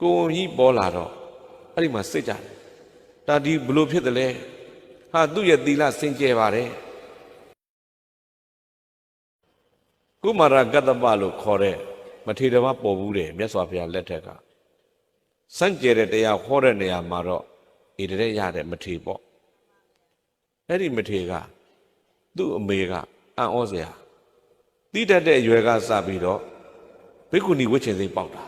ကိုကြီးပေါ်လာတော့အဲ့ဒီမှာစစ်ကြတယ်ဒါဒီဘလို့ဖြစ်တယ်လဲဟာသူ့ရဲ့သီလစင်ကြယ်ပါတယ်ကုမာရကတ္တပလို့ခေါ်တဲ့မထေရဘာပေါ်ဘူးတယ်မြတ်စွာဘုရားလက်ထက်ကစံကြယ်တဲ့တရားဟောတဲ့နေရာမှာတော့ဣတရက်ရတဲ့မထေပေါ့အဲ့ဒီမထေကသူ့အမေကအံ့ဩစရာတိတတ်တဲ့အရွယ်ကစပြီးတော့ဘိက္ခုနီဝတ်ချင်စိတ်ပေါက်တာ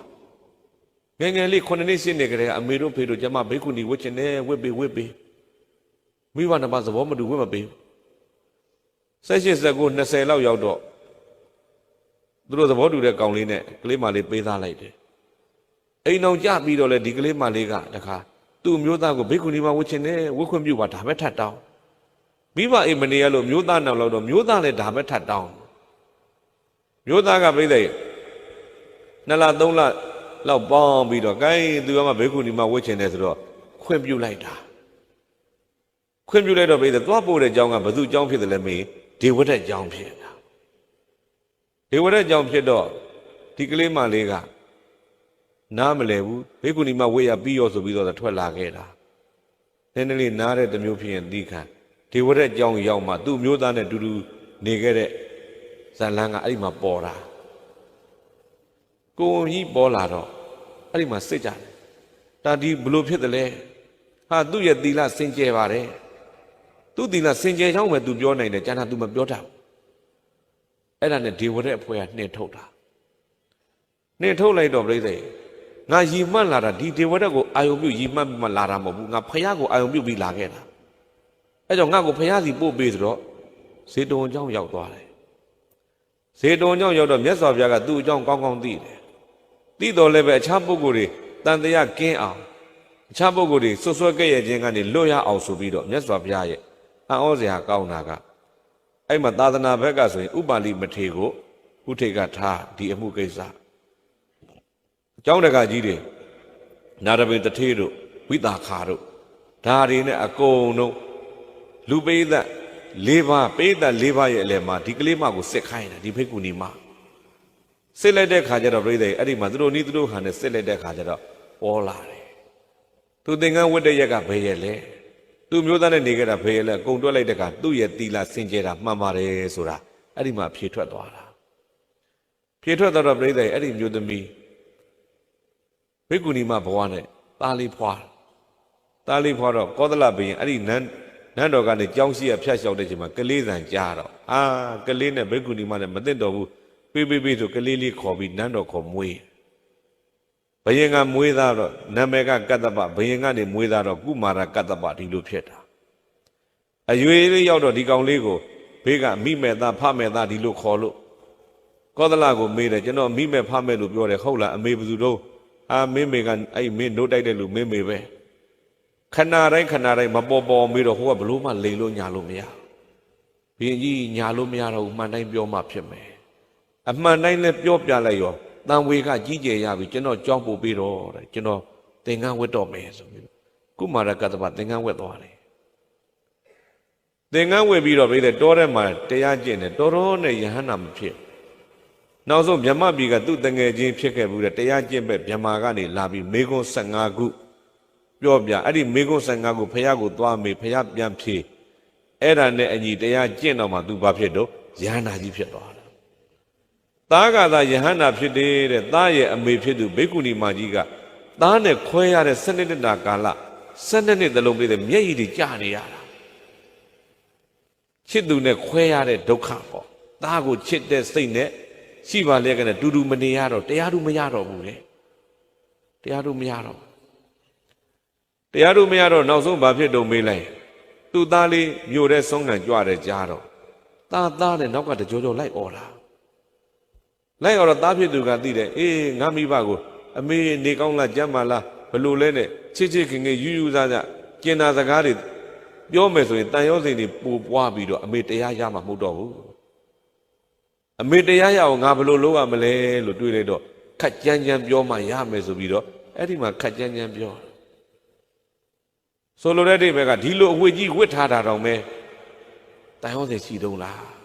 ငယ်ငယ်လေး9နှစ်10နှစ်ကလေးကအမေတို့ဖေတို့ကျမဘိက္ခုနီဝတ်ချင်တယ်ဝတ်ပေးမိဘနှစ်ပါးသဘောမတူဝတ်မပေး18 19 20လောက်ရောက်တော့သူတို့သဘောတူတဲ့ကောင်လေးနဲ့ကလေးမလေးပေးသားလိုက်တယ်အိမ်အောင်ကြပြီးတော့လေဒီကလေးမလေးကတခါသူ့မျိုးသားကိုဘိက္ခုနီမှာဝတ်ချင်တယ်ဝတ်ခွင့်ပြုပါဒါပဲထပ်တောင်းမိဘအိမ်မနေရလို့မျိုးသားနောက်တော့မျိုးသားလည်းဒါပဲထပ်တောင်းမျိုးသားကပြိဿရဲ့2 လ 3 လလောက်ပေါင်းပြီးတော့ gain သူကမှဘိက္ခုနီမှာဝတ်ချင်တယ်ဆိုတော့ခွင့်ပြုလိုက်တာခွင့်ပြုလိုက်တော့ပြိဿသွားပို့တဲ့เจ้าကဘယ်သူเจ้าဖြစ်တယ်လဲမေးဒေဝရတ်เจ้าဖြစ်တာဒေဝရတ်เจ้าဖြစ်တော့ဒီကလေးမလေးကနားမလဲဘူးဘိက္ခုနီမှာဝတ်ရပြီးရောဆိုပြီးတော့ထွက်လာခဲ့တာနည်းနည်းလေးနားတဲ့တမျိုးဖြစ်ရင်သီးခံဒေဝရတ်เจ้าရောက်မှသူ့မျိုးသားနဲ့တူတူနေခဲ့တဲ့ဇလန်းကအဲ့ဒီမှာပေါ်တာကိုကြီးပေါ်လာတော့အဲ့ဒီမှာစစ်ကြတယ်ဒါဒီဘလို့ဖြစ်တယ်လဲဟာသူ့ရဲ့သီလစင်ကြယ်ပါတယ်သူ့သီလစင်ကြယ်ချောင်းပဲသူပြောနိုင်တယ်ကျန်တာသူမပြောတတ်ဘူးအဲ့ဒါနဲ့ဒေဝရတ်အဖွဲ့ကနှင်ထုတ်တာနှင်ထုတ်လိုက်တော့ပြိဿငါရီမှတ်လာတာဒီဒေဝရတ်ကိုအာယုံပြုရီမှတ်ပြီးမှလာတာမဟုတ်ဘူးငါဖယားကိုအာယုံပြုပြီးလာခဲ့တာအဲ့ကြောင့်ငါ့ကိုဖယားစီပို့ပေးဆိုတော့ဇေတဝန်เจ้าရောက်သွားတယ်ဇေတဝန်เจ้าရောက်တော့မြတ်စွာဘုရားကသူ့အကြောင်းကောင်းကောင်းသိတယ်သိတော်လည်းပဲအခြားပုဂ္ဂိုလ်တွေတန်တရားကင်းအောင်အခြားပုဂ္ဂိုလ်တွေဆွဆွဲကြဲ့ရဲ့ခြင်းကနေလွတ်ရအောင်ဆိုပြီးတော့မြတ်စွာဘုရားရဲ့အံ့ဩစရာကောင်းတာကအဲ့မှာသာသနာဘက်ကဆိုရင်ဥပါလိမထေကိုဥထိတ်ကထားဒီအမှုကိစ္စအကြောင်းတကာကြီးတွေနာရပင်တထေတို့ဝိတာခါတို့ဒါတွေနဲ့အကုန်လုံးလူပိဋက၄ ပါးပိဋက၄ ပါးရဲ့အလယ်မှာဒီကလေးမကိုစစ်ခိုင်းတာဒီဘိက္ခုနီမစစ်လိုက်တဲ့ခါကျတော့ပြိဿအဲ့ဒီမှာသူတို့နီးသူတို့ဟန်နဲ့စစ်လိုက်တဲ့ခါကျတော့ပေါ်လာတယ်သူသင်္ကန်းဝတ်တဲ့ရက်ကဘယ်ရဲ့လဲသူမျိုးသားနဲ့နေခဲ့တာဘယ်ရဲ့လဲအကုန်တွက်လိုက်တဲ့ခါသူ့ရဲ့သီလစင်ကြယ်တာမှန်ပါတယ်ဆိုတာအဲ့ဒီမှာဖြေထွက်သွားတာဖြေထွက်တော့ပြိဿအဲ့ဒီမျိုးသမီးဘိက္ခုနီမဘဝနဲ့သားလေးဖွာတော့ကောသလဘုရင်အဲ့ဒီနန်းတော်ကနေကြောင်းရှိရဖြတ်လျှောက်တဲ့ချိန်မှာကလေးဆန်ကြားတော့ကလေးနဲ့ဘိက္ခုနီမနဲ့မသိတော့ဘူးပေးဆိုကလေးလေးခေါ်ပြီးနန်းတော်ခေါ်မွေးဘယင်ကမွေးသားတော့နာမည်ကကတ္တပဘယင်ကနေမွေးသားတော့ကုမာရကတ္တပဒီလိုဖြစ်တာအရွယ်လေးရောက်တော့ဒီကောင်လေးကိုဘေးကမိမဲ့သားဖမဲ့သားဒီလိုခေါ်လို့ကောသလကိုမေးတယ်ကျွန်တော်မိမဲ့ဖမဲ့လို့ပြောတယ်ဟုတ်လားအမေဘယ်သူတော့မင်းမေကအဲ့မင်းနိုးတိုက်တဲ့လူမင်းမေပဲခဏတိုင်းမပေါ်မေးတော့ဟိုကဘလို့မှလိန်လို့ညာလို့မရဘရင်ကြီးညာလို့မရတော့ဘူးမှန်တိုင်းပြောမှဖြစ်မယ်အမှန်တိုင်းလည်းပြောပြလိုက်ရောတန်ဝေကကြီးကျယ်ရပြီကျွန်တော်ကြောင်းပို့ပြီးတော့တဲ့ကျွန်တော်သင်္ကန်းဝတ်တော့မယ်ဆိုပြီးကုမာရကတ္တပသင်္ကန်းဝတ်သွားတယ်သင်္ကန်းဝတ်ပြီးတော့ပြီးတဲ့တောထဲမှာတရားကျင့်တယ်တော်နဲ့ယဟန္တာမဖြစ်နောက်ဆုံးမြမပြည်ကသူ့တငယ်ချင်းဖြစ်ခဲ့ဘူးတဲ့တရားကျင့်ပဲမြမာကနေလာပြီးမေခွန်း15ခုပြောပြအဲ့ဒီမေခွန်း15ခုဖះကိုသွားမေဖះပြန်ဖြေအဲ့ဒါနဲ့အညီတရားကျင့်တော့မှသူဘာဖြစ်တော့ယဟန္တာကြီးဖြစ်သွားတယ်သားကသာယဟန္တာဖြစ်တယ်တဲ့သားရဲ့အမေဖြစ်သူဘိက္ခုနီမကြီးကသားနဲ့ခွဲရတဲ့12 နှစ်တာကာလ12 နှစ်သလုံးပြည့်တဲ့မျက်ရည်တွေကျနေရတာချစ်သူနဲ့ခွဲရတဲ့ဒုက္ခပေါ့သားကိုချစ်တဲ့စိတ်နဲ့ရှိပါလေကနဲ့တူမနေရတော့တရားသူမရတော့ဘူးလေတရားသူမရတော့နောက်ဆုံးဘာဖြစ်တော့မေးလိုက်သူ့သားလေးမြို့တဲ့ဆုံးခံကြွတဲ့ကြားတော့သားနဲ့နောက်ကတကြောလိုက်អော်တာလိုက်တော့သားဖြစ်သူကသိတယ်အေးငါမိဘကိုအမေနေကောင်းလားကြမ်းပါလားဘလို့လဲနဲ့ချစ်ခင်ယူစားကြကျင်နာစကားတွေပြောမယ်ဆိုရင်တန်ရောစိန်တွေပူပွားပြီးတော့အမေတရားရမှာမဟုတ်တော့ဘူးအမေတရားရအောင်ငါဘလို့လုပ်ရမလဲလို့တွေးလိုက်တော့ခက်ကြမ်းပြောမှရမယ်ဆိုပြီးတော့အဲ့ဒီမှာခက်ကြမ်းပြောဆိုလိုတဲ့အိဗယ်ကဒီလိုအဝတ်ကြီးဝတ်ထားတာတော့မဲတန်ရောစိန်ရှိတုံးလား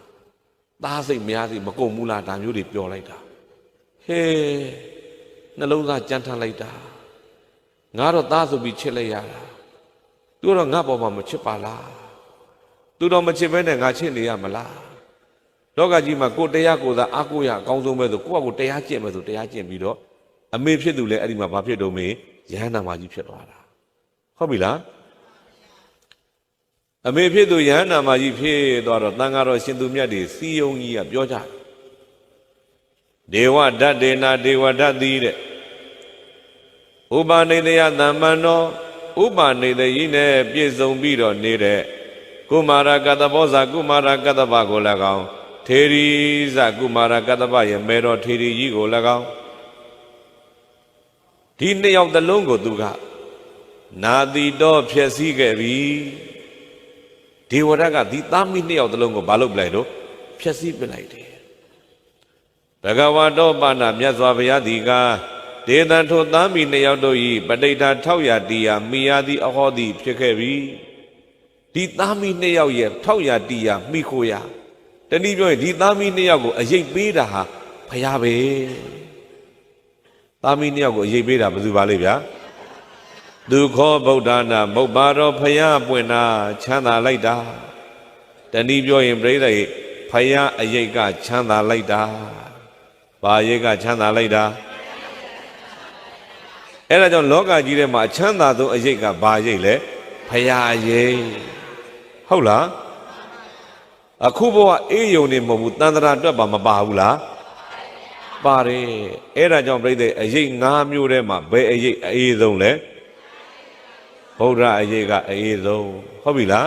သားစိတ်များစိတ်မကုန်ဘူးလားဒါမျိုးတွေပြောလိုက်တာဟေးနှလုံးသားကြမ်းထမ်းလိုက်တာ ငါတော့သားဆိုပြီးချစ်လိုက်ရတာသူတော့ငါပေါ်မှာမချစ်ပါလားသူတော့မချစ်ဘဲနဲ့ငါချစ်နေရမလားလောကကြီးမှာကိုတရားကိုသာအားကိုးရအကောင်းဆုံးပဲဆိုကိုယ့်အကိုတရားကျင့်မယ်ဆိုတရားကျင့်ပြီးတော့အမေဖြစ်သူလည်းအဲ့ဒီမှာဘာဖြစ်တော့မေးယဟန္တာမကြီးဖြစ်သွားတာဟုတ်ပြီလားအမေဖြစ်သူယဟန္တာမကြီးဖြစ်သွားတော့တန်ဃာတော်ရှင်သူမြတ်တွေစီယုံကြီးကပြောကြဒေဝဓာတ်ဒေနာဒေဝဓာတ်သည်တဲ့ဥပနိဒေယသမ္မန္နောဥပနိဒေယီနဲ့ပြည့်စုံပြီးတော့နေတဲ့ကုမာရကတ္တဘောဇာကုမာရကတ္တဗကို၎င်းထေရီဇကုမာရကတ္တဗရဲ့မဲတော်ထေရီကြီးကို၎င်းဒီနှစ်ယောက်တလုံးကိုသူကနာတိတော့ဖြစ်စည်းခဲ့ပြီဒေဝရတ်ကဒီသားမိနှစ်ယောက်တလုံးကိုဘာလုပ်ပလိုက်တော့ဖြစ်စည်းပလိုက်တယ်ဘဂဝါတော်ပါဏမြတ်စွာဘုရားဒီကဒေသထိုသားမိနှစ်ယောက်တို့ဤပဋိဋ္ဌာ600တရားမိယာသည်အဟောသည်ဖြစ်ခဲ့ပြီဒီသားမိနှစ်ယောက်ရဲ့600တရားမိခိုရတနည်းပြောရင်ဒီသားမိနှစ်ယောက်ကိုအရေးပေးတာဟာဘုရားပဲသားမိနှစ်ယောက်ကိုအရေးပေးတာဘယ်သူပါလဲဗျာဒုက္ခဗုဒ္ဓနာမုတ်ပါတော်ဘုရားပွင့်တာချမ်းသာလိုက်တာတနည်းပြောရင်ပြိဿရဲ့ဘုရားအရေးကချမ်းသာလိုက်တာဘာရေးကချမ်းသာလိုက်တာအဲ့ဒါကြောင့်လောကကြီးထဲမှာအချမ်းသာဆုံးအရေးကဘာရေးလဲဘုရားအရေးဟုတ်လားအခုဘဝအေးယုံနေမဟုတ်ဘူးတန်ត្រာအတွက်ပါမပါဘူးလားပါတယ်အဲ့ဒါကြောင့်ပြိဿအရေး5မျိုးထဲမှာဘယ်အရေးအအေးဆုံးလဲဗုဒ္ဓအရေးကအအေးဆုံးဟုတ်ပြီလား